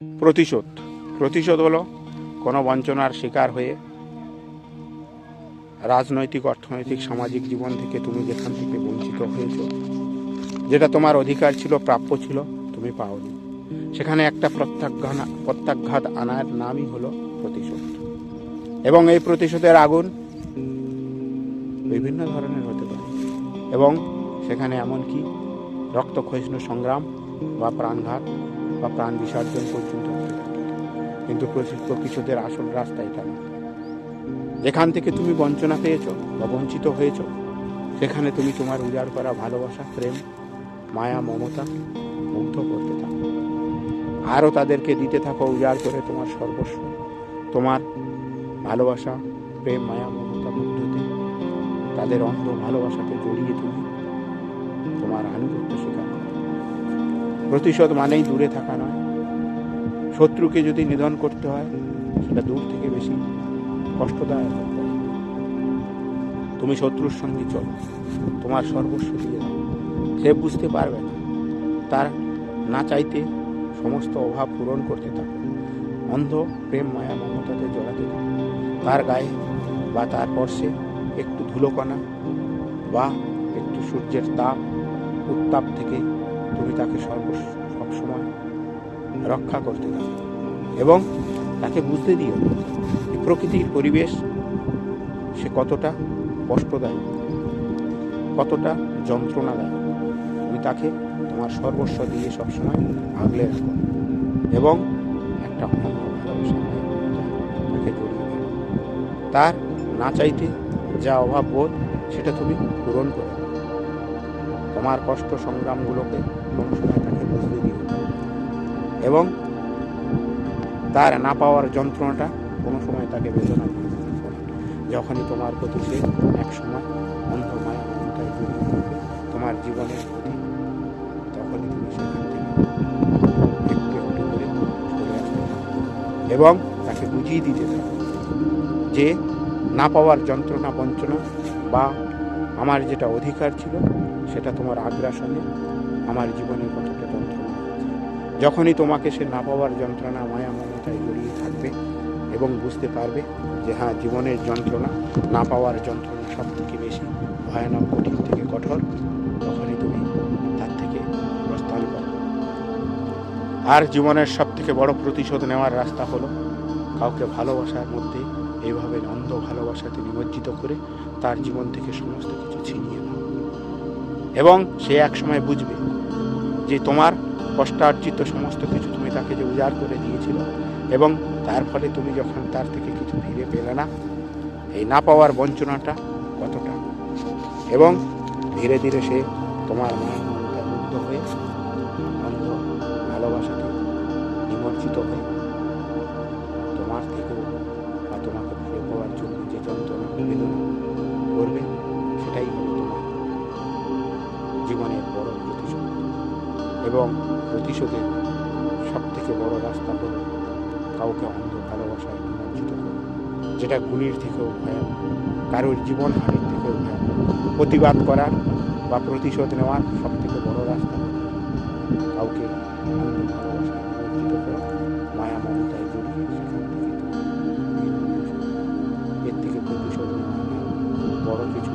প্রতিশোধ প্রতিশোধ হলো কোনো বঞ্চনার শিকার হয়ে রাজনৈতিক, অর্থনৈতিক, সামাজিক জীবন থেকে তুমি যেখান থেকে বঞ্চিত হয়েছো, যেটা তোমার অধিকার ছিল, প্রাপ্য ছিল, তুমি পাওনি, সেখানে একটা প্রত্যাঘাত আনার নামই হলো প্রতিশোধ। এবং এই প্রতিশোধের আগুন বিভিন্ন ধরনের হতে পারে, এবং সেখানে এমনকি রক্তক্ষয়িষ্ণু সংগ্রাম বা প্রাণঘাত বা প্রাণ বিসর্জন পর্যন্ত হতে পারে। কিন্তু প্রতিশোধের আসল রাস্তা এটা না। যেখান থেকে তুমি বঞ্চনা পেয়েছো বা বঞ্চিত হয়েছো, সেখানে তুমি তোমার উজাড় করা ভালোবাসা, প্রেম, মায়া, মমতা মুগ্ধ করতে থাকো, আরও তাদেরকে দিতে থাকো উজাড় করে তোমার সর্বস্ব। তোমার ভালোবাসা, প্রেম, মায়া, মমতা মুগ্ধতে তাদের অন্ধ ভালোবাসাকে জড়িয়ে তুমি তোমার আনুগত্য স্বীকার করো। প্রতিশোধ মানেই দূরে থাকা নয়। শত্রুকে যদি নিধন করতে হয়, সেটা দূর থেকে বেশি কষ্টদায়ক। তুমি শত্রুর সঙ্গে চলো, তোমার সর্বস্ব দিয়ে দাও। সে বুঝতে পারবে না, তার না চাইতে সমস্ত অভাব পূরণ করতে থাকো, অন্ধ প্রেম, মায়া, মমতাতে জড়াতে থাকো। তার গায়ে বা তার পর্শে একটু ধুলোকণা বা একটু সূর্যের উত্তাপ থেকে তুমি তাকে সবসময় রক্ষা করতে থাকো, এবং তাকে বুঝতে দিও যে প্রকৃতির পরিবেশ সে কতটা কষ্টদায়ক, কতটা যন্ত্রণাদায়ক। তুমি তাকে তোমার সর্বস্ব দিয়ে সবসময় আগলে রাখো, এবং একটা অন্য ভালোবাসা তাকে জড়িয়ে রাখো। তার না চাইতে যা অভাব বোধ, সেটা তুমি পূরণ করে দাও। তোমার কষ্ট সংগ্রামগুলোকে কোনো সময় তাকে বুঝতে দিও, এবং তার না পাওয়ার যন্ত্রণাটা কোনো সময় তাকে বেদনা দিও। যখনই তোমার প্রতি সে এক সময় অন্ধ মায়া মমতায় জড়িয়ে পড়বে তোমার জীবনের প্রতি, তখনই তুমি সেখান থেকে একটু একটু করে সরে আসতে থাকো, এবং তাকে বুঝিয়ে দিতে থাকো যে না পাওয়ার যন্ত্রণা, বঞ্চনা বা আমার যেটা অধিকার ছিল সেটা তোমার আগ্রাসনে আমার জীবনে কতটা যন্ত্রণা হচ্ছে। যখনই তোমাকে সে না পাওয়ার যন্ত্রণা, মায়া মমতায় জড়িয়ে থাকবে এবং বুঝতে পারবে যে হ্যাঁ, জীবনের যন্ত্রণা, না পাওয়ার যন্ত্রণা সব থেকে বেশি ভয়ানক, কঠিন থেকে কঠোর, তখনই তুমি তার থেকে প্রস্থান করো। আর জীবনের সব থেকে বড় প্রতিশোধ নেওয়ার রাস্তা হলো কাউকে ভালোবাসার মধ্যে এইভাবে অন্ধ ভালোবাসাতে নিমজ্জিত করে তার জীবন থেকে সমস্ত কিছু ছিনিয়ে নাও, এবং সে এক সময় বুঝবে যে তোমার কষ্টার্জিত সমস্ত কিছু তুমি তাকে যে উজাড় করে দিয়েছিল, এবং তার ফলে তুমি যখন তার থেকে কিছু ফিরে পেলে না, এই না পাওয়ার বঞ্চনাটা কতটা। এবং ধীরে ধীরে সে তোমার মায়া মমতায় মুগ্ধ হয়ে অন্ধ ভালোবাসাতে নিমজ্জিত হয়ে তোমার থেকেও বা তোমাকে ফিরে পাওয়ার জন্য যে যন্ত্রণা বেদনা করবে, সেটাই হবে তোমার জীবনের বড় প্রতিশোধ। এবং প্রতিশোধের সব থেকে বড় রাস্তা হল কাউকে অন্ধ ভালোবাসায় নিমজ্জিত করা, যেটা গুণের থেকেও ভয়ানক, কারোর জীবন হানির থেকেও ভয়ানক। প্রতিবাদ করার বা প্রতিশোধ নেওয়ার সব থেকে বড় রাস্তা কাউকে অন্ধ ভালোবাসায় নিমজ্জিত করা, মায়া মমতায় জড়িয়ে সেখান থেকে এর থেকে প্রতিশোধ নেওয়া বড় কিছু